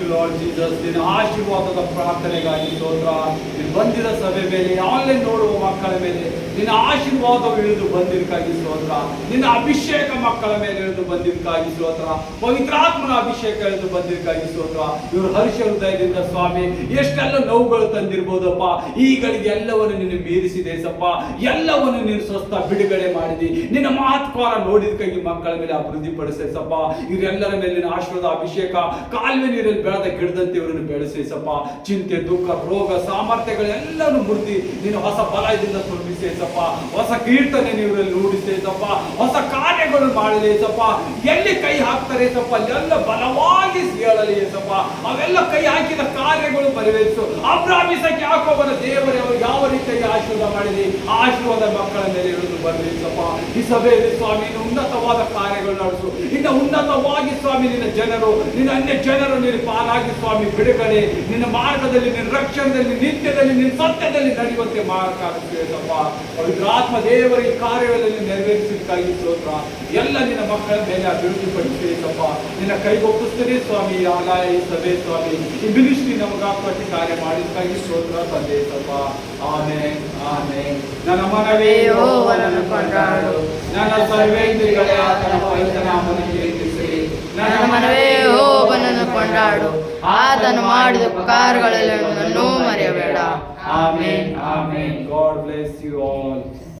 You lord Jesus. ನಿನ್ನ ಆಶೀರ್ವಾದದ ಪ್ರಾರ್ಥನೆಗಾಗಿ ಸ್ತೋತ್ರ. ನೀನು ಬಂದಿದ ಸಭೆ ಮೇಲೆ, ಆನ್ಲೈನ್ ನೋಡುವ ಮಕ್ಕಳ ಮೇಲೆ ನಿನ್ನ ಆಶೀರ್ವಾದವು ಇಳಿದು ಬಂದಿದ್ದಕ್ಕಾಗಿ ಸ್ತೋತ್ರ. ನಿನ್ನ ಅಭಿಷೇಕ ಮಕ್ಕಳ ಮೇಲೆ ಇಳಿದು ಬಂದಿದ್ದಕ್ಕಾಗಿ ಸ್ತೋತ್ರ. ಪವಿತ್ರಾತ್ಮನ ಅಭಿಷೇಕ ಇಳಿದು ಬಂದಿದ್ದಕ್ಕಾಗಿ ಸ್ತೋತ್ರ. ಇವರು ಹರ್ಷ ಹೃದಯದಿಂದ ಸ್ವಾಮಿ ಎಷ್ಟೆಲ್ಲ ನೋವುಗಳು ತಂದಿರ್ಬೋದಪ್ಪ, ಈಗಳಿಗೆ ಎಲ್ಲವನ್ನು ನೀನು ಮೀರಿಸಿದೆ ಸಪ್ಪ. ಎಲ್ಲವನ್ನು ನೀನು ಸ್ವಸ್ಥ ಬಿಡುಗಡೆ ಮಾಡಿದಿ. ನಿನ್ನ ಮಹತ್ಕಾರ ನೋಡಿದಕ್ಕಾಗಿ ಮಕ್ಕಳ ಮೇಲೆ ಅಭಿವೃದ್ಧಿ ಪಡಿಸೆ ಸಪ್ಪ. ಇವರೆಲ್ಲರ ಮೇಲೆ ನಿನ್ನ ಆಶೀರ್ವಾದ ಅಭಿಷೇಕ ಕಾಲುವೆ ನೀರಲ್ಲಿ ಬೆಳೆದ ಗಿಡದಂತೆ ಇವರನ್ನು ಬೆಳೆಸೇಸಪ್ಪ. ಚಿಂತೆ, ದುಃಖ, ರೋಗ, ಸಾಮರ್ಥ್ಯಗಳೆಲ್ಲವನ್ನು ಮುರಿದಿ ನೀನು ಹೊಸ ಬಲದಿಂದ ತುಂಬಿಸೇಸಪ್ಪ. ಹೊಸ ಕೀರ್ತನೆ ಇವರಲ್ಲಿ ರೂಢಿಸೇಸಪ್ಪ. ಹೊಸ ಕಾರ್ಯಗಳು ಮಾಡಲೇಸಪ್ಪ. ಎಲ್ಲಿ ಕೈ ಹಾಕ್ತಾರೆ ಸಪ್ಪ ಎಲ್ಲ ಬಲವಾಗಿ ಹೇಳಲಿ ಸಪ್ಪ. ಅವೆಲ್ಲ ಕೈ ಹಾಕಿದ ಕಾರ್ಯಗಳು ಪರಿವೇಶಿಸು. ಅಬ್ರಾಮಿಸಕ್ಕೆ ಯಾಕೋಬನ ದೇವರೇ ಅವರು ಯಾವ ರೀತಿಯಾಗಿ ಆಶೀರ್ವಾದ ಮಾಡಿದಿ, ಆಶೀರ್ವಾದ ಮಕ್ಕಳ ಮೇಲೆ ಇಳಿದು ಬರಲಿ ಸಪ್ಪ. ಈ ಸಭೆಯಲ್ಲಿ ಸ್ವಾಮಿ ಇನ್ನು ಉನ್ನತವಾದ ಕಾರ್ಯಗಳು ನಡೆಸು. ಇನ್ನು ಉನ್ನತವಾಗಿ ಸ್ವಾಮಿ ನಿನ್ನ ಜನರು, ನಿನ್ನ ಅನ್ಯ ಜನರು ನಿನ್ನ ಪಾಲಾಗಿ ಸ್ವಾಮಿ ಬಿಡುಗಡೆ, ನಿನ್ನ ಮಾರ್ಗದಲ್ಲಿ, ನಿನ್ನ ರಕ್ಷಣೆಯಲ್ಲಿ, ನಿತ್ಯದಲ್ಲಿ, ನಿನ್ನ ಸತ್ಯದಲ್ಲಿ ನಡೆಯುವಂತೆ ಮಾರ್ಗಪ್ಪ. ಪವಿತ್ರಾತ್ಮ ದೇವರ ಈ ಕಾರ್ಯಗಳಲ್ಲಿ ನೆರವೇರಿಸಿದ್ದಕ್ಕಾಗಿ ಸ್ತೋತ್ರ. ಎಲ್ಲ ನಿನ್ನ ಮಕ್ಕಳ ಮೇಲೆ ಅಭಿವೃದ್ಧಿಪಡಿಸಬೇಕಪ್ಪ. ನಿನ್ನ ಕೈಗೊಪ್ಪಿಸ್ತೀನಿ ಸ್ವಾಮಿ. ಆಗಾಯ ಈ ಸಭೆ ಸ್ವಾಮಿ, ಈ ಮಿನಿಸ್ಟ್ರಿ ನಮಗಾಪಟ್ಟಿ ಕಾರ್ಯ ಮಾಡಿದ್ದಕ್ಕಾಗಿ ಸ್ತೋತ್ರ ತಂದೆ ಸಪ್ಪ. Amen, amen. ನನ್ನ ಮನವೇ ಯೆಹೋವನನ್ನು ಕೊಂಡಾಡು, ನನ್ನ ಸರ್ವೇಂದ್ರಿಯಗಳೇ ಆತನ ಪವಿತ್ರ ನಾಮವನ್ನು ಕೀರ್ತಿಸಿರಿ. ನನ್ನ ಮನವೇ ಯೆಹೋವನನ್ನು ಕೊಂಡಾಡು, ಆತನು ಮಾಡಿದ ಉಪಕಾರಗಳೆಲ್ಲವನ್ನೂ ಮರೆಯಬೇಡ. Amen, amen. God bless you all.